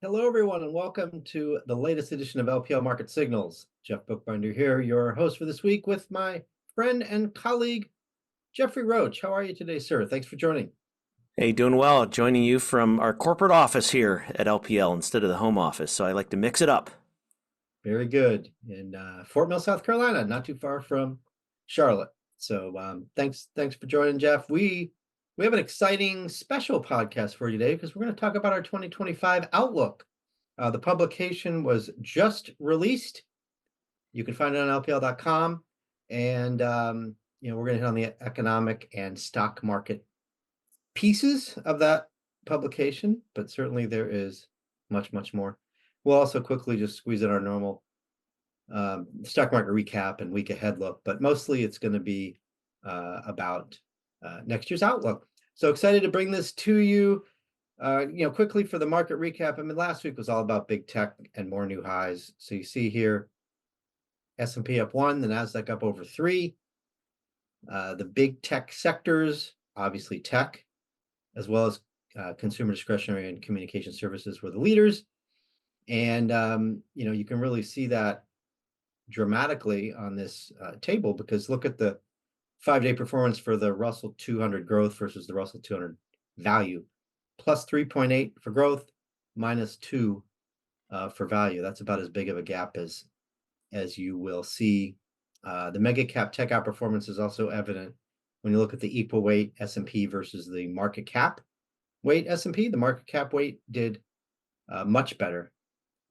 Hello, everyone, and welcome to the latest edition of LPL Market Signals. Jeff Bookbinder here, your host for this week with my friend and colleague, Jeffrey Roach. How are you today, sir? Thanks for joining. Hey, doing well. Joining you from our corporate office here at LPL instead of the home office. So I like to mix it up. Very good. In Fort Mill, South Carolina, not too far from Charlotte. So thanks for joining, Jeff. We have an exciting special podcast for you today because we're going to talk about our 2025 outlook. The publication was just released. You can find it on lpl.com. And we're going to hit on the economic and stock market pieces of that publication, but certainly there is much more. We'll also quickly just squeeze in our normal stock market recap and week ahead look, but mostly it's going to be about next year's outlook. So excited to bring this to you. Quickly for the market recap. I mean, last week was all about big tech and more new highs. So you see here, S&P up 1, the Nasdaq up over 3. The big tech sectors, obviously tech, as well as consumer discretionary and communication services were the leaders. And, you can really see that dramatically on this table, because look at the 5-day performance for the Russell 200 growth versus the Russell 200 value. Plus 3.8 for growth, minus 2 for value. That's about as big of a gap as you will see. The mega cap tech outperformance is also evident when you look at the equal weight S&P versus the market cap weight S&P. The market cap weight did much better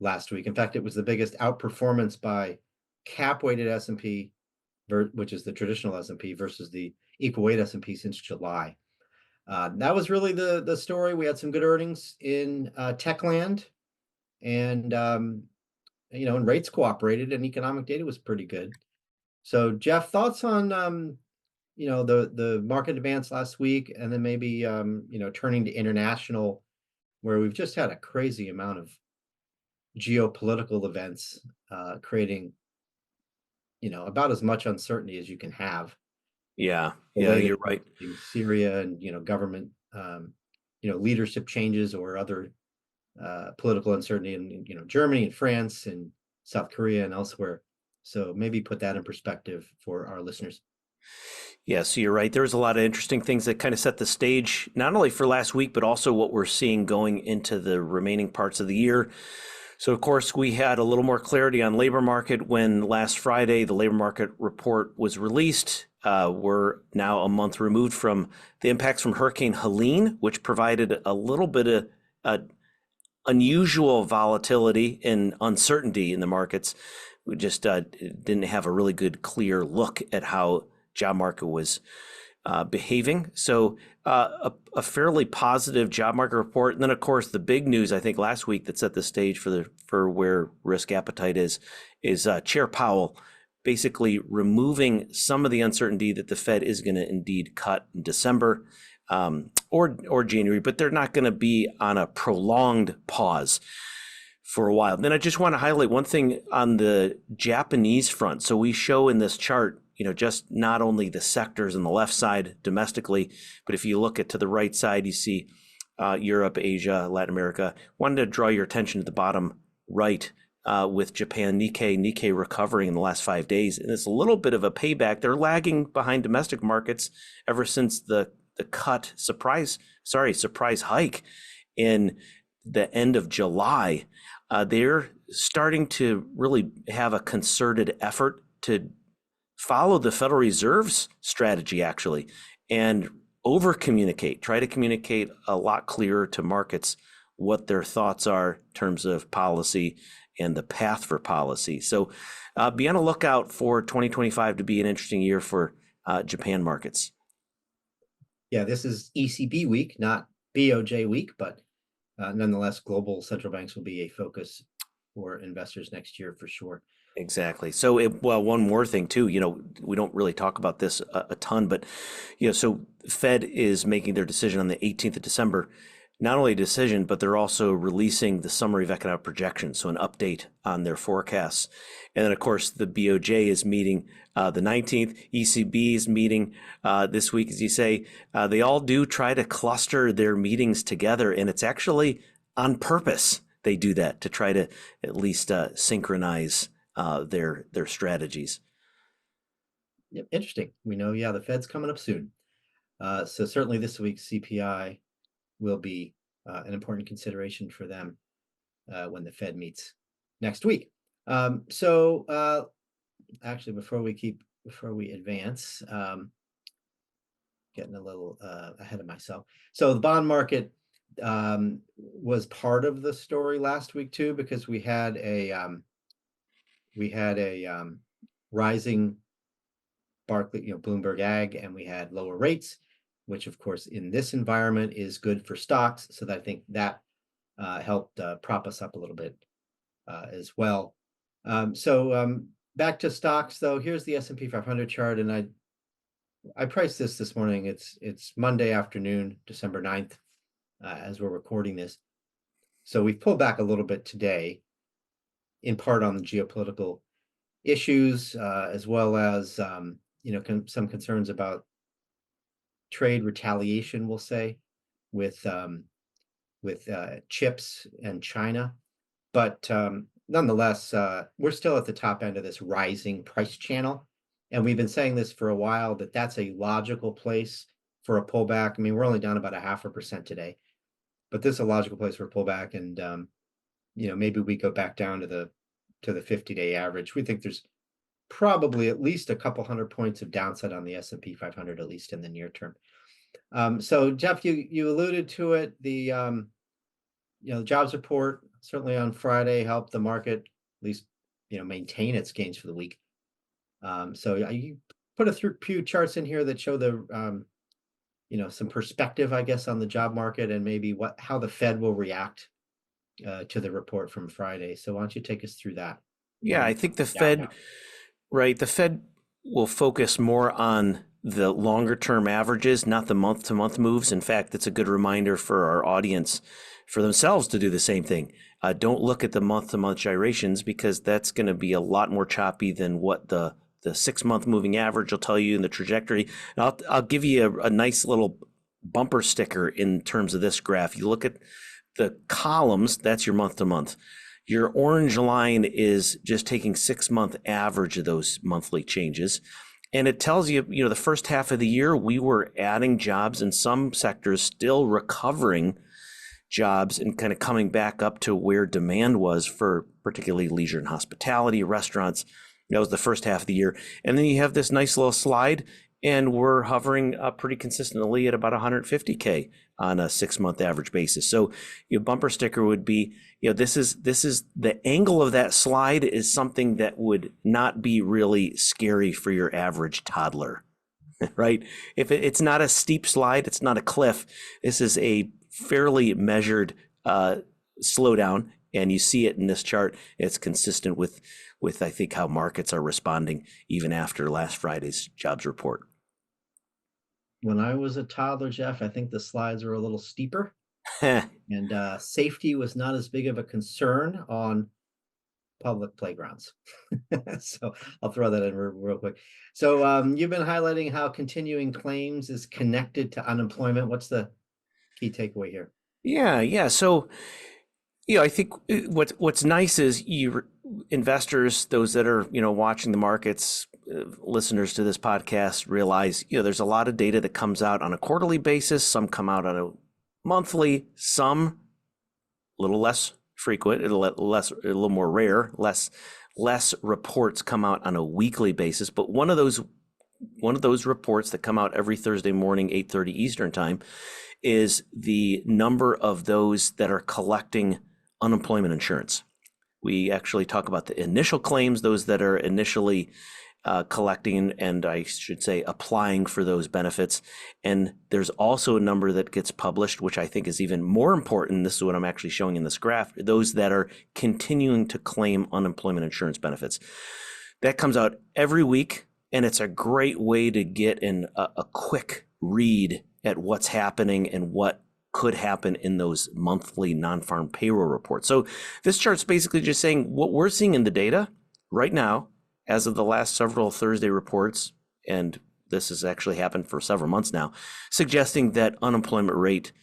last week. In fact, it was the biggest outperformance by cap weighted S&P, which is the traditional S&P, versus the equal weight S&P since July. That was really the story. We had some good earnings in tech land, and and rates cooperated, and economic data was pretty good. So, Jeff, thoughts on the market advance last week, and then maybe turning to international, where we've just had a crazy amount of geopolitical events creating about as much uncertainty as you can have. Yeah, you're right. Syria and government leadership changes or other political uncertainty in Germany and France and South Korea and elsewhere. So maybe put that in perspective for our listeners. Yeah, so you're right. There's a lot of interesting things that kind of set the stage, not only for last week, but also what we're seeing going into the remaining parts of the year. So, of course, we had a little more clarity on labor market when last Friday the labor market report was released. We're now a month removed from the impacts from Hurricane Helene, which provided a little bit of unusual volatility and uncertainty in the markets. We just didn't have a really good, clear look at how job market was behaving. So a fairly positive job market report. And then, of course, the big news, I think, last week that set the stage for where risk appetite is Chair Powell basically removing some of the uncertainty that the Fed is going to indeed cut in December or January, but they're not going to be on a prolonged pause for a while. Then I just want to highlight one thing on the Japanese front. So we show in this chart, just not only the sectors on the left side domestically, but if you look to the right side, you see Europe, Asia, Latin America. Wanted to draw your attention to the bottom right with Japan, Nikkei recovering in the last 5 days. And it's a little bit of a payback. They're lagging behind domestic markets ever since the surprise hike in the end of July. They're starting to really have a concerted effort to follow the Federal Reserve's strategy, actually, and try to communicate a lot clearer to markets what their thoughts are in terms of policy and the path for policy. So be on the lookout for 2025 to be an interesting year for Japan markets. Yeah, this is ECB week, not BOJ week, but nonetheless, global central banks will be a focus for investors next year for sure. Exactly. So, one more thing too, we don't really talk about this a ton, but, so Fed is making their decision on the 18th of December. Not only a decision, but they're also releasing the summary of economic projections, so an update on their forecasts. And then, of course, the BOJ is meeting the 19th. ECB is meeting this week, as you say. They all do try to cluster their meetings together, and it's actually on purpose. they do that to try to at least synchronize their strategies. Yep, interesting. We know, yeah, the Fed's coming up soon. So certainly this week's CPI will be an important consideration for them when the Fed meets next week. Actually, before we advance, getting a little ahead of myself. So the bond market was part of the story last week too, because we had a rising Barclay, Bloomberg Ag, and we had lower rates, which of course in this environment is good for stocks. So that I think that helped prop us up a little bit as well. Back to stocks though. Here's the S&P 500 chart, and I priced this morning. It's Monday afternoon, December 9th, as we're recording this. So we've pulled back a little bit today, in part on the geopolitical issues, as well as some concerns about trade retaliation, we'll say, with chips and China. But nonetheless, we're still at the top end of this rising price channel. And we've been saying this for a while, that that's a logical place for a pullback. I mean, we're only down about 0.5% today, but this is a logical place for a pullback. And maybe we go back down to the 50-day average. We think there's probably at least a couple hundred points of downside on the S&P 500, at least in the near term. So Jeff, you alluded to it. The jobs report certainly on Friday helped the market at least maintain its gains for the week. So you put a few charts in here that show the some perspective, I guess, on the job market and maybe how the Fed will react to the report from Friday. So why don't you take us through that? Yeah, I think the Fed, right? The Fed will focus more on the longer term averages, not the month to month moves. In fact, it's a good reminder for our audience, for themselves, to do the same thing. Don't look at the month to month gyrations, because that's going to be a lot more choppy than what the 6 month moving average will tell you in the trajectory. And I'll give you a nice little bumper sticker in terms of this graph. You look at the columns, that's your month to month. Your orange line is just taking 6 month average of those monthly changes. And it tells you, the first half of the year, we were adding jobs in some sectors, still recovering jobs and kind of coming back up to where demand was for particularly leisure and hospitality, restaurants. That was the first half of the year. And then you have this nice little slide, and we're hovering pretty consistently at about 150K on a 6 month average basis. So your bumper sticker would be, this is the angle of that slide is something that would not be really scary for your average toddler, right? If it's not a steep slide, it's not a cliff. This is a fairly measured slowdown, and you see it in this chart. It's consistent with I think how markets are responding even after last Friday's jobs report. When I was a toddler, Jeff, I think the slides were a little steeper, and safety was not as big of a concern on public playgrounds. So I'll throw that in real quick. So you've been highlighting how continuing claims is connected to unemployment. What's the key takeaway here? Yeah. So, I think what's nice is investors, those that are, watching the markets, listeners to this podcast, realize, there's a lot of data that comes out on a quarterly basis. Some come out on a monthly, some a little less frequent, a little more rare, less reports come out on a weekly basis. But one of those reports that come out every Thursday morning, 8:30 Eastern time, is the number of those that are collecting unemployment insurance. We actually talk about the initial claims, those that are initially collecting, and I should say applying for those benefits. And there's also a number that gets published, which I think is even more important. This is what I'm actually showing in this graph, those that are continuing to claim unemployment insurance benefits. That comes out every week, and it's a great way to get a quick read at what's happening and what could happen in those monthly non-farm payroll reports. So this chart's basically just saying what we're seeing in the data right now, as of the last several Thursday reports, and this has actually happened for several months now, suggesting that unemployment rate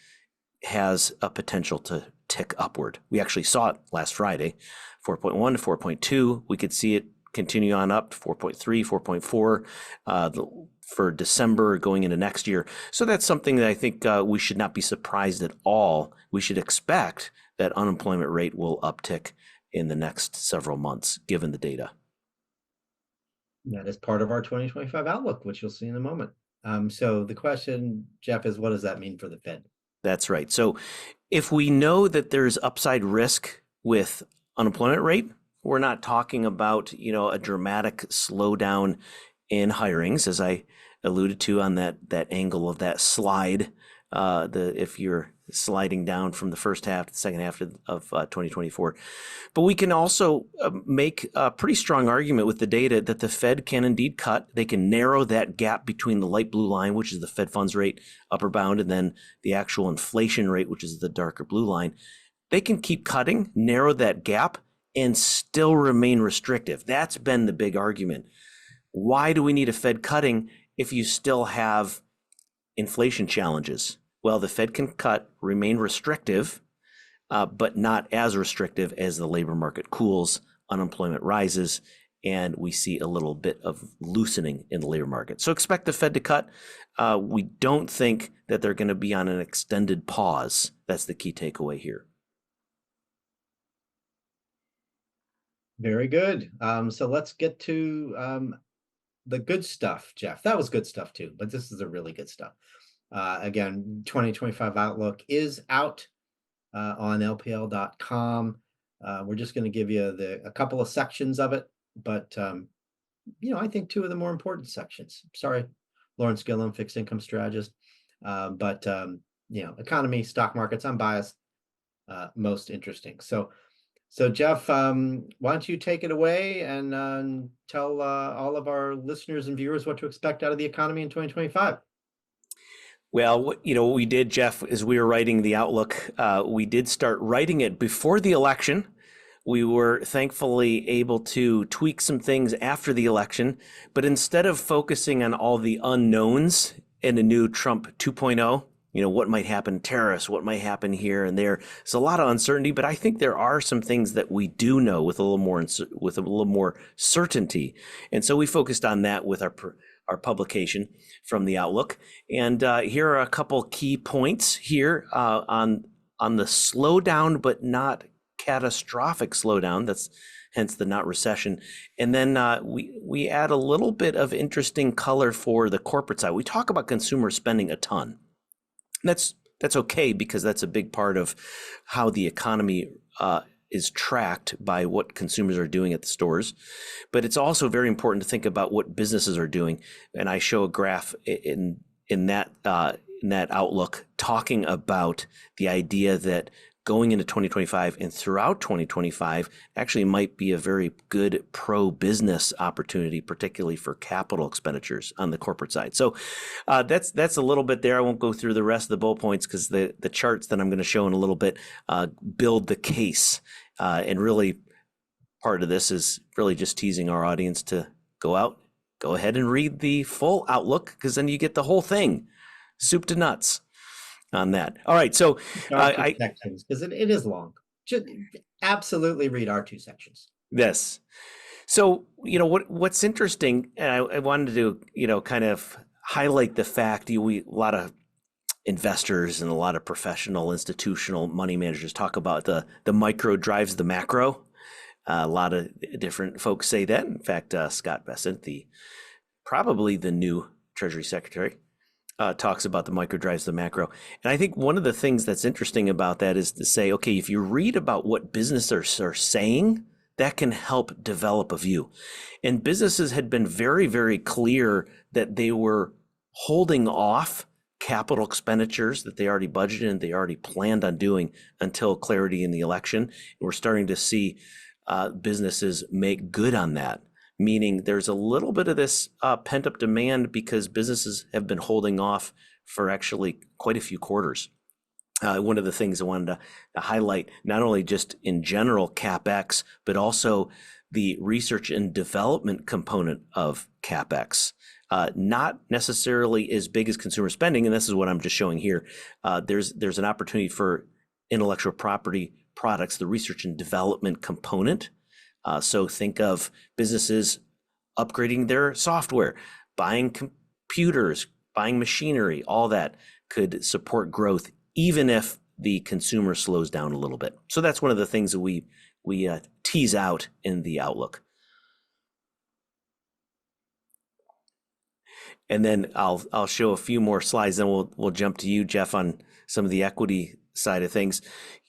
has a potential to tick upward. We actually saw it last Friday, 4.1 to 4.2. We could see it continue on up to 4.3, 4.4 for December going into next year. So that's something that I think we should not be surprised at all. We should expect that unemployment rate will uptick in the next several months, given the data. That is part of our 2025 outlook, which you'll see in a moment. So the question, Jeff, is what does that mean for the Fed? That's right. So if we know that there's upside risk with unemployment rate, we're not talking about, a dramatic slowdown in hirings, as I alluded to on that angle of that slide. If you're sliding down from the first half to the second half of 2024. But we can also make a pretty strong argument with the data that the Fed can indeed cut. They can narrow that gap between the light blue line, which is the Fed funds rate upper bound, and then the actual inflation rate, which is the darker blue line. They can keep cutting, narrow that gap, and still remain restrictive. That's been the big argument. Why do we need a Fed cutting if you still have inflation challenges? Well, the Fed can cut, remain restrictive, but not as restrictive as the labor market cools, unemployment rises, and we see a little bit of loosening in the labor market. So expect the Fed to cut. We don't think that they're going to be on an extended pause. That's the key takeaway here. Very good. So let's get to the good stuff, Jeff. That was good stuff too, but this is the really good stuff. Again, 2025 outlook is out on LPL.com. We're just going to give you a couple of sections of it, but I think two of the more important sections. Sorry, Lawrence Gillum, fixed income strategist, but economy, stock markets, unbiased, most interesting. So Jeff, why don't you take it away and tell all of our listeners and viewers what to expect out of the economy in 2025? Well, what we did, Jeff, is we were writing the outlook. We did start writing it before the election. We were thankfully able to tweak some things after the election, but instead of focusing on all the unknowns in a new Trump 2.0, what might happen, tariffs, what might happen here and there. There's a lot of uncertainty, but I think there are some things that we do know with a little more certainty. And so we focused on that with our publication from the Outlook. And here are a couple key points here on the slowdown, but not catastrophic slowdown. That's hence the not recession. And then we add a little bit of interesting color for the corporate side. We talk about consumer spending a ton. That's okay, because that's a big part of how the economy is tracked by what consumers are doing at the stores. But it's also very important to think about what businesses are doing. And I show a graph in that outlook talking about the idea that going into 2025 and throughout 2025 actually might be a very good pro-business opportunity, particularly for capital expenditures on the corporate side. So that's a little bit there. I won't go through the rest of the bullet points because the charts that I'm going to show in a little bit build the case. And really part of this is really just teasing our audience to go ahead and read the full outlook, because then you get the whole thing, soup to nuts on that. All right, so sections, because it is long. Just absolutely read our two sections. Yes. So what's interesting, and I wanted to kind of highlight the fact a lot of investors and a lot of professional institutional money managers talk about the micro drives the macro. A lot of different folks say that. In fact, Scott Bessent, probably the new Treasury Secretary, talks about the micro drives the macro. And I think one of the things that's interesting about that is to say, okay, if you read about what businesses are saying, that can help develop a view. And businesses had been very, very clear that they were holding off capital expenditures that they already budgeted and they already planned on doing until clarity in the election. And we're starting to see businesses make good on that. Meaning there's a little bit of this pent-up demand because businesses have been holding off for actually quite a few quarters. One of the things I wanted to highlight, not only just in general CapEx, but also the research and development component of CapEx. Not necessarily as big as consumer spending, and this is what I'm just showing here. There's an opportunity for intellectual property products, the research and development component. So think of businesses upgrading their software, buying computers, buying machinery, all that could support growth, even if the consumer slows down a little bit. So that's one of the things that we tease out in the outlook. And then I'll show a few more slides, then we'll jump to you, Jeff, on some of the equity side of things.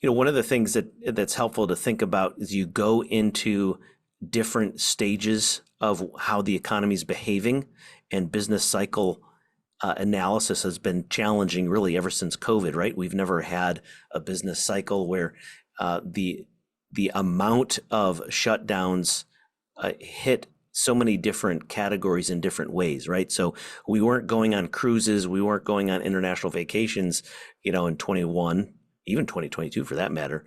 One of the things that's helpful to think about is you go into different stages of how the economy is behaving, and business cycle analysis has been challenging really ever since COVID, right? We've never had a business cycle where the amount of shutdowns hit so many different categories in different ways, right? So we weren't going on cruises, we weren't going on international vacations, in 21, even 2022 for that matter.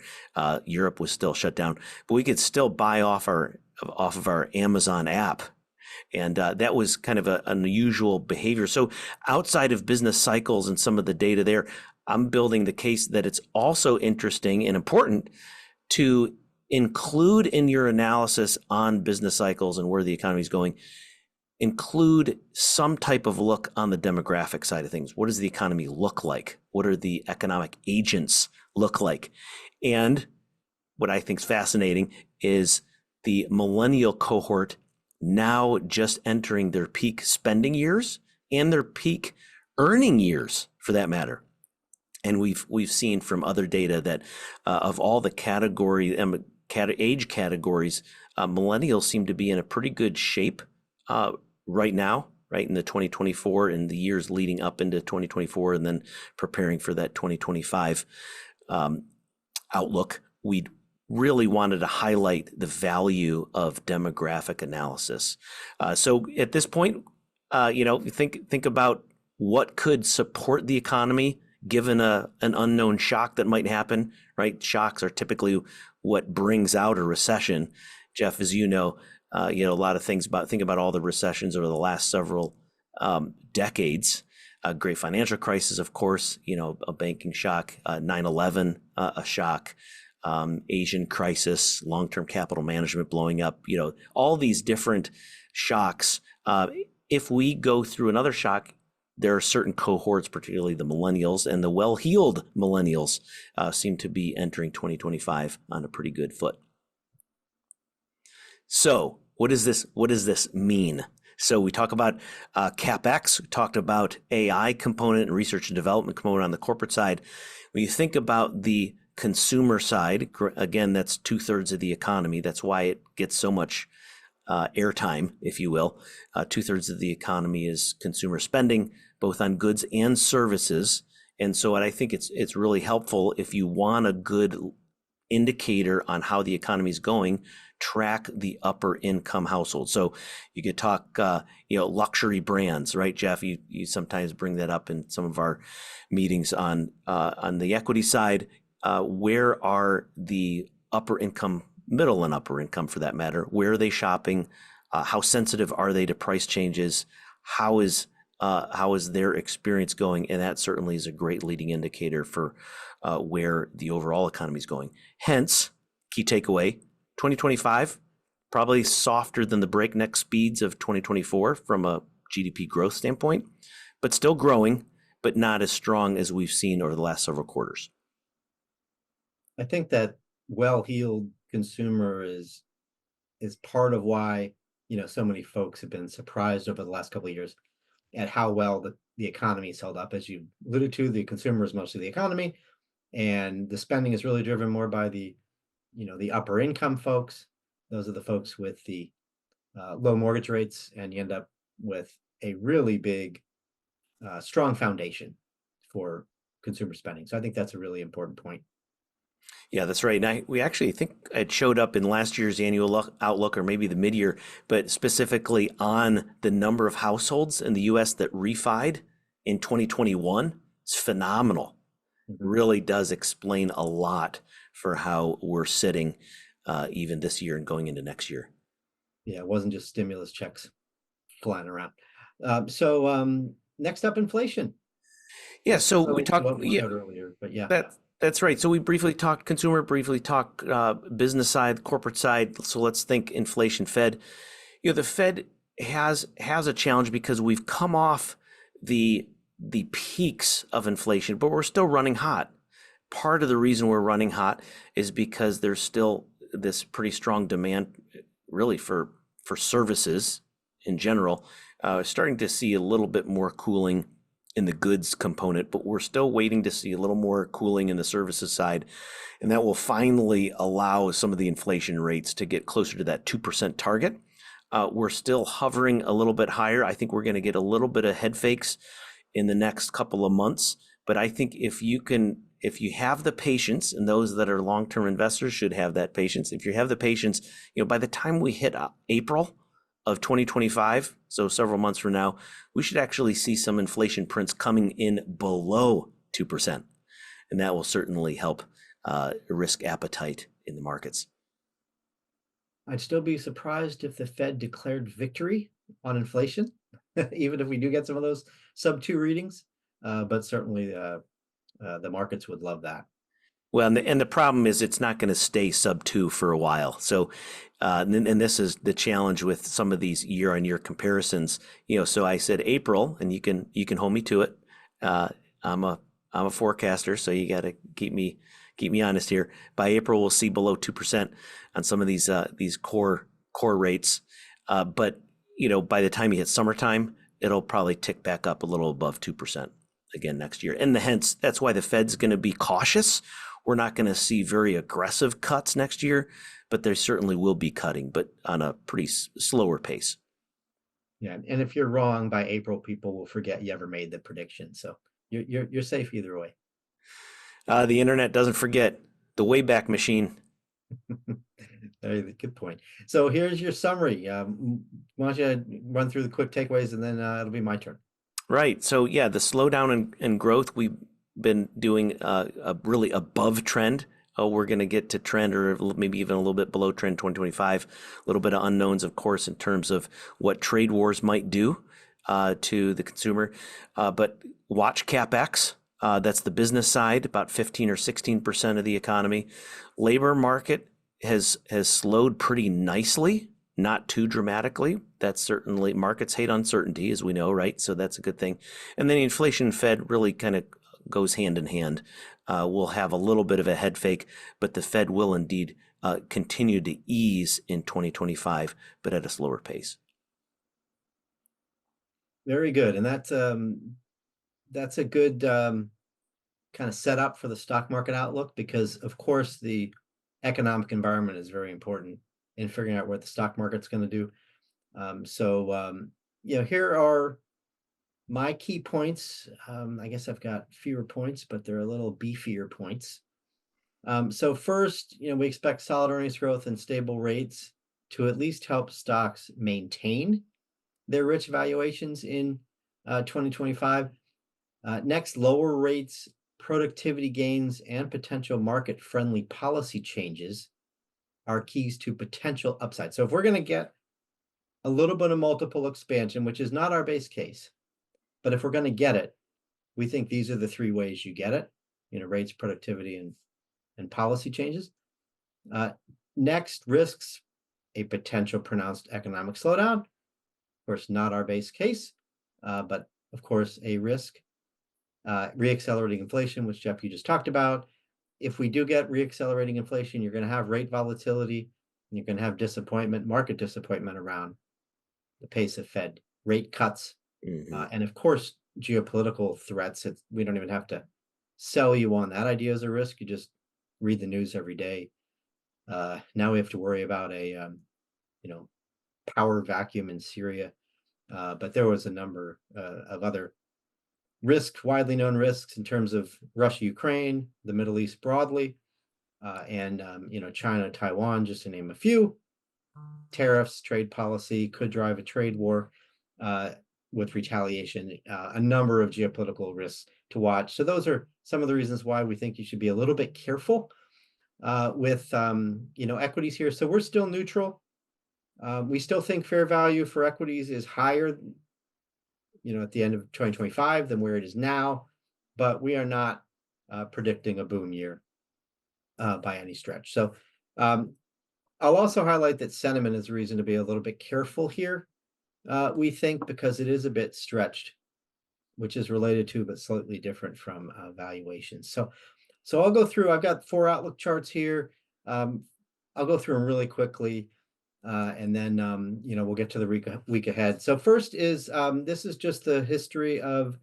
Europe was still shut down, but we could still buy off of our Amazon app. And that was kind of an unusual behavior. So outside of business cycles and some of the data there, I'm building the case that it's also interesting and important to include in your analysis on business cycles and where the economy is going, include some type of look on the demographic side of things. What does the economy look like? What are the economic agents look like? And what I think is fascinating is the millennial cohort now just entering their peak spending years and their peak earning years, for that matter. And we've seen from other data that of all the age categories, millennials seem to be in a pretty good shape right now, right in the 2024 and the years leading up into 2024, and then preparing for that 2025 outlook. We really wanted to highlight the value of demographic analysis. So at this point, think about what could support the economy given an unknown shock that might happen, right? Shocks are typically what brings out a recession. Jeff, as you know, a lot of things think about all the recessions over the last several decades. Great financial crisis, of course, a banking shock, 9/11, a shock, Asian crisis, long-term capital management blowing up, all these different shocks. If we go through another shock, there are certain cohorts, particularly the millennials and the well-heeled millennials, seem to be entering 2025 on a pretty good foot. So what does this mean? So we talk about CapEx, we talked about AI component and research and development component on the corporate side. When you think about the consumer side, again, that's 2/3 of the economy. That's why it gets so much airtime, if you will. 2/3 of the economy is consumer spending, both on goods and services. And so I think it's really helpful if you want a good indicator on how the economy is going, track the upper income household. So you could talk, luxury brands, right, Jeff? You sometimes bring that up in some of our meetings on the equity side. Where are the upper income, middle and upper income for that matter? Where are they shopping? How sensitive are they to price changes? How is their experience going? And that certainly is a great leading indicator for where the overall economy is going. Hence, key takeaway, 2025, probably softer than the breakneck speeds of 2024 from a GDP growth standpoint, but still growing, but not as strong as we've seen over the last several quarters. I think that well-heeled consumer is part of why so many folks have been surprised over the last couple of years at how well the economy is held up. As you alluded to, the consumer is mostly the economy, and the spending is really driven more by the upper income folks. Those are the folks with the low mortgage rates, and you end up with a really big, strong foundation for consumer spending. So I think that's a really important point. Yeah, that's right. And we actually think it showed up in last year's annual outlook, or maybe the mid-year, but specifically on the number of households in the U.S. that refied in 2021. It's phenomenal. It really does explain a lot for how we're sitting even this year and going into next year. Yeah, it wasn't just stimulus checks flying around. So next up, inflation. Yeah, so we talked earlier, but yeah, That's right. So we briefly talked consumer, briefly talked business side, corporate side. So let's think inflation, Fed. The Fed has a challenge because we've come off the peaks of inflation, but we're still running hot. Part of the reason we're running hot is because there's still this pretty strong demand, really for services in general. Starting to see a little bit more cooling in the goods component, but we're still waiting to see a little more cooling in the services side. And that will finally allow some of the inflation rates to get closer to that 2% target. We're still hovering a little bit higher. I think we're going to get a little bit of head fakes in the next couple of months. But I think if you have the patience, and those that are long-term investors should have that patience, if you have the patience, by the time we hit April of 2025, so several months from now, we should actually see some inflation prints coming in below 2%. And that will certainly help risk appetite in the markets. I'd still be surprised if the Fed declared victory on inflation, even if we do get some of those sub-2 readings. But certainly the markets would love that. Well, and the problem is it's not going to stay sub-2 for a while. So, and this is the challenge with some of these year-on-year comparisons. So I said April, and you can hold me to it. I'm a forecaster, so you got to keep me honest here. By April, we'll see below 2% on some of these core rates. But by the time you hit summertime, it'll probably tick back up a little above 2% again next year. And hence, that's why the Fed's going to be cautious. We're not going to see very aggressive cuts next year, but there certainly will be cutting, but on a pretty slower pace. Yeah, and if you're wrong by April, people will forget you ever made the prediction. So you're safe either way. The internet doesn't forget. The Wayback Machine. Good point. So here's your summary. Why don't you run through the quick takeaways, and then it'll be my turn. Right. So yeah, the slowdown in growth, we've been doing a really above trend. We're going to get to trend, or maybe even a little bit below trend 2025. A little bit of unknowns, of course, in terms of what trade wars might do to the consumer. But watch CapEx. That's the business side, about 15 or 16% of the economy. Labor market has slowed pretty nicely, not too dramatically. That's certainly, markets hate uncertainty, as we know, right? So that's a good thing. And then the inflation Fed really kind of goes hand in hand. We'll have a little bit of a head fake, but the Fed will indeed continue to ease in 2025, but at a slower pace. Very good. And that's a good kind of setup for the stock market outlook, because of course the economic environment is very important in figuring out what the stock market's going to do. Here are my key points. I guess I've got fewer points, but they're a little beefier points. So first, we expect solid earnings growth and stable rates to at least help stocks maintain their rich valuations in 2025. Next, lower rates, productivity gains, and potential market-friendly policy changes are keys to potential upside. So if we're going to get a little bit of multiple expansion, which is not our base case, but if we're going to get it, we think these are the three ways you get it: rates, productivity, and policy changes. Next, risks a potential pronounced economic slowdown. Of course, not our base case, but of course a risk. Reaccelerating inflation, which Jeff, you just talked about. If we do get reaccelerating inflation, you're going to have rate volatility, and you're going to have disappointment, market disappointment around the pace of Fed rate cuts. And of course, geopolitical threats. We don't even have to sell you on that idea as a risk. You just read the news every day. Now we have to worry about a power vacuum in Syria, but there was a number of other risks, widely known risks, in terms of Russia, Ukraine, the Middle East broadly, and China, Taiwan, just to name a few. Tariffs, trade policy could drive a trade war with retaliation. A number of geopolitical risks to watch. So those are some of the reasons why we think you should be a little bit careful with equities here. So we're still neutral. We still think fair value for equities is higher at the end of 2025 than where it is now, but we are not predicting a boom year by any stretch. So I'll also highlight that sentiment is a reason to be a little bit careful here, we think, because it is a bit stretched, which is related to but slightly different from valuations. So I'll go through. I've got 4 outlook charts here. I'll go through them really quickly, and then we'll get to the week ahead. So first is this is just the history of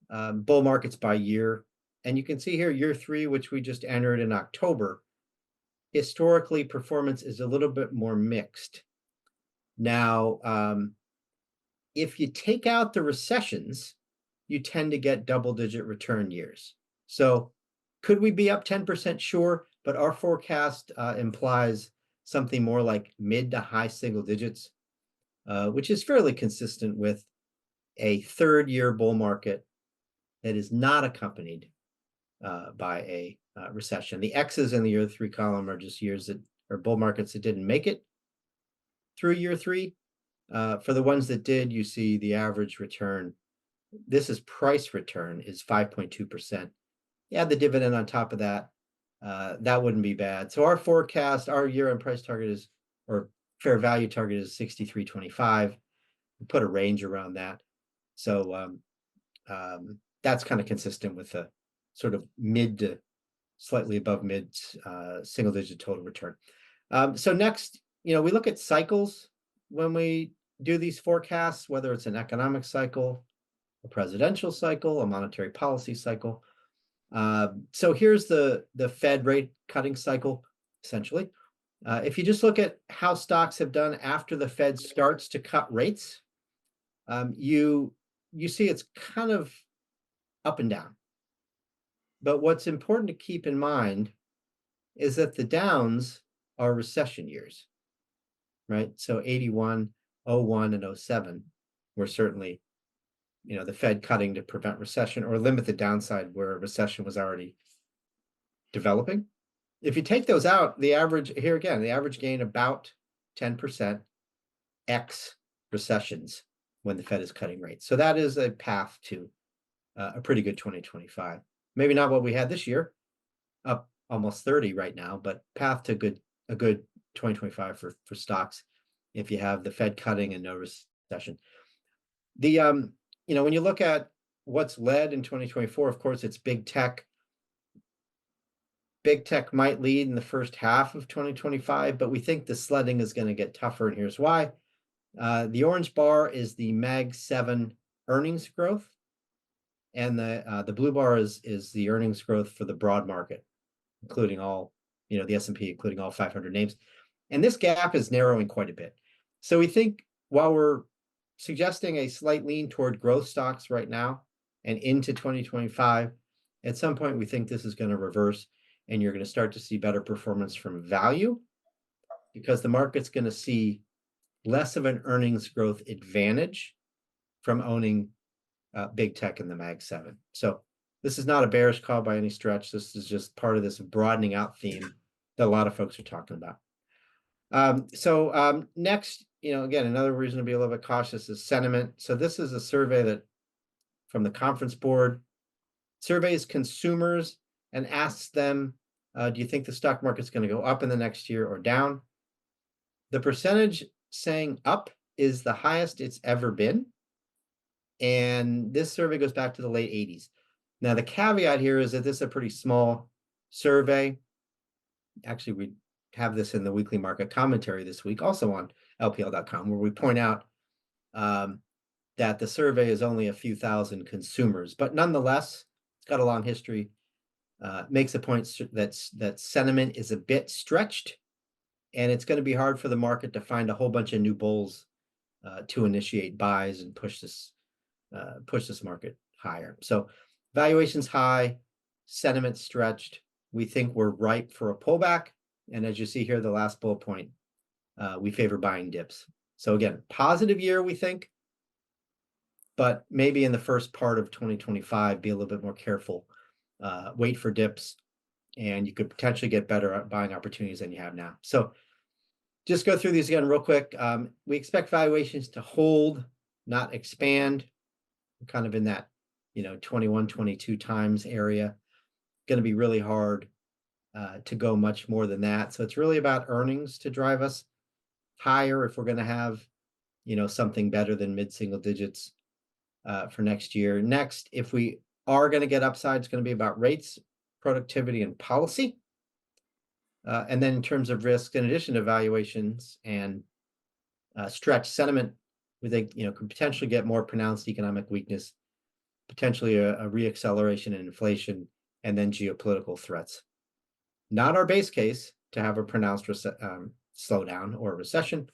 bull markets by year, and you can see here year 3, which we just entered in October. Historically, performance is a little bit more mixed. Now, if you take out the recessions, you tend to get double-digit return years. So could we be up 10%? Sure, but our forecast implies something more like mid to high single digits, which is fairly consistent with a third-year bull market that is not accompanied by a recession. The X's in the year 3 column are just years that are bull markets that didn't make it through year 3. For the ones that did, you see the average return. This is price return is 5.2%. Add the dividend on top of that. That wouldn't be bad. So our forecast, our year-end price target is, or fair value target is 63.25. We put a range around that. So that's kind of consistent with the sort of mid to slightly above mid single digit total return. So next, we look at cycles when we do these forecasts, whether it's an economic cycle, a presidential cycle, a monetary policy cycle. So here's the Fed rate cutting cycle, essentially. If you just look at how stocks have done after the Fed starts to cut rates, you see it's kind of up and down. But what's important to keep in mind is that the downs are recession years, right? So 81, 01, and 07 were certainly, the Fed cutting to prevent recession or limit the downside where a recession was already developing. If you take those out, the average gain about 10% X recessions when the Fed is cutting rates. So that is a path to a pretty good 2025. Maybe not what we had this year, up almost 30 right now, but path to a good 2025 for stocks if you have the Fed cutting and no recession. The when you look at what's led in 2024, of course, it's big tech. Big tech might lead in the first half of 2025, but we think the sledding is going to get tougher, and here's why. The orange bar is the Mag 7 earnings growth, and the blue bar is the earnings growth for the broad market, including all, the S&P, including all 500 names. And this gap is narrowing quite a bit. So we think while we're suggesting a slight lean toward growth stocks right now and into 2025, at some point we think this is going to reverse and you're going to start to see better performance from value because the market's going to see less of an earnings growth advantage from owning big tech in the Mag 7. So this is not a bearish call by any stretch. This is just part of this broadening out theme that a lot of folks are talking about. Next, again, another reason to be a little bit cautious is sentiment. So this is a survey from the Conference Board surveys consumers and asks them, do you think the stock market's going to go up in the next year or down? The percentage saying up is the highest it's ever been. And this survey goes back to the late 80s. Now, the caveat here is that this is a pretty small survey. Actually, we have this in the weekly market commentary this week, also on LPL.com, where we point out that the survey is only a few thousand consumers, but nonetheless, it's got a long history. Makes a point that sentiment is a bit stretched, and it's going to be hard for the market to find a whole bunch of new bulls to initiate buys and push this market higher. So valuation's high, sentiment stretched. We think we're ripe for a pullback. And as you see here, the last bullet point, we favor buying dips. So again, positive year, we think, but maybe in the first part of 2025, be a little bit more careful. Wait for dips, and you could potentially get better buying opportunities than you have now. So just go through these again real quick. We expect valuations to hold, not expand, kind of in that 21, 22 times area. going to be really hard to go much more than that. So it's really about earnings to drive us higher if we're going to have, something better than mid-single digits for next year. Next, if we are going to get upside, it's going to be about rates, productivity, and policy. And then in terms of risk, in addition to valuations and stretch sentiment, we think, could potentially get more pronounced economic weakness, potentially a reacceleration in inflation, and then geopolitical threats. Not our base case to have a pronounced slowdown or recession.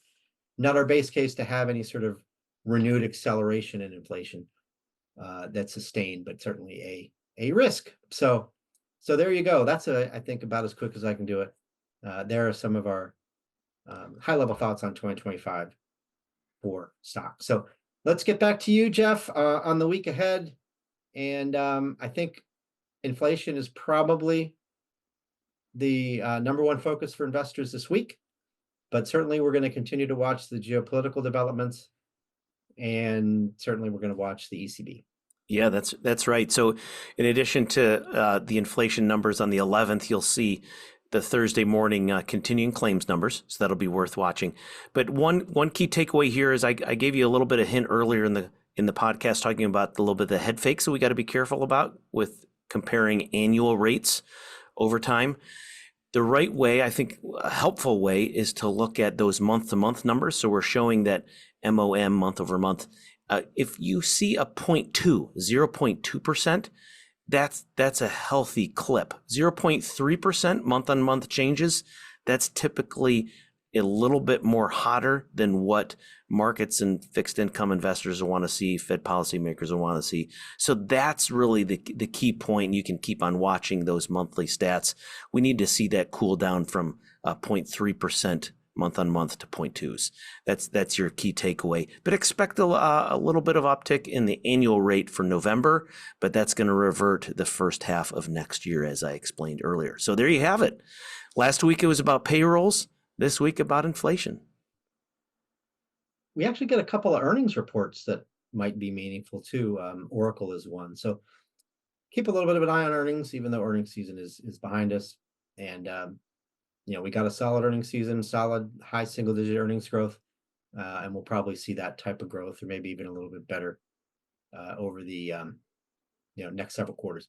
Not our base case to have any sort of renewed acceleration in inflation that's sustained, but certainly a risk. So there you go. That's I think about as quick as I can do it. There are some of our high-level thoughts on 2025 for stock. So let's get back to you, Jeff, on the week ahead. And I think inflation is probably the number one focus for investors this week. But certainly we're going to continue to watch the geopolitical developments. And certainly we're going to watch the ECB. Yeah, that's right. So in addition to the inflation numbers on the 11th, you'll see the Thursday morning continuing claims numbers. So that'll be worth watching. But one key takeaway here is I gave you a little bit of hint earlier in the podcast talking about a little bit of the head fakes that we got to be careful about with comparing annual rates over time. The right way, I think a helpful way, is to look at those month-to-month numbers. So we're showing that MOM month over month. If you see a 0.2%, that's a healthy clip. 0.3% month-on-month changes, that's typically a little bit more hotter than what markets and fixed income investors will want to see, Fed policymakers will want to see. So that's really the key point. You can keep on watching those monthly stats. We need to see that cool down from 0.3% month-on-month to 0.2s. That's your key takeaway. But expect a little bit of uptick in the annual rate for November, but that's going to revert the first half of next year, as I explained earlier. So there you have it. Last week it was about payrolls. This week about inflation. We actually get a couple of earnings reports that might be meaningful too. Oracle is one. So keep a little bit of an eye on earnings, even though earnings season is behind us. And, we got a solid earnings season, solid high single-digit earnings growth. And we'll probably see that type of growth or maybe even a little bit better over the, next several quarters.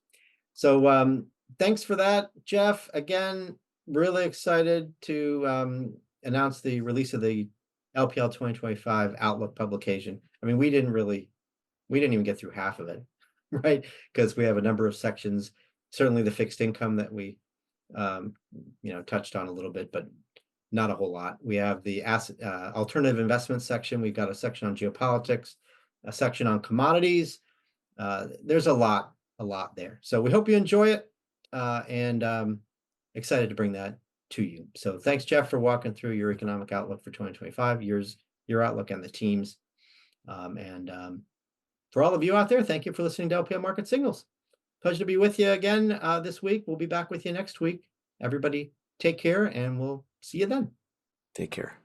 So thanks for that, Jeff. Again, really excited to announce the release of the LPL 2025 Outlook publication. I mean, we didn't even get through half of it, right? Because we have a number of sections, certainly the fixed income that we, touched on a little bit, but not a whole lot. We have the asset alternative investment section. We've got a section on geopolitics, a section on commodities. There's a lot there. So we hope you enjoy it. And excited to bring that to you. So thanks, Jeff, for walking through your economic outlook for 2025, your outlook and the teams. And for all of you out there, thank you for listening to LPL Market Signals. Pleasure to be with you again this week. We'll be back with you next week. Everybody take care and we'll see you then. Take care.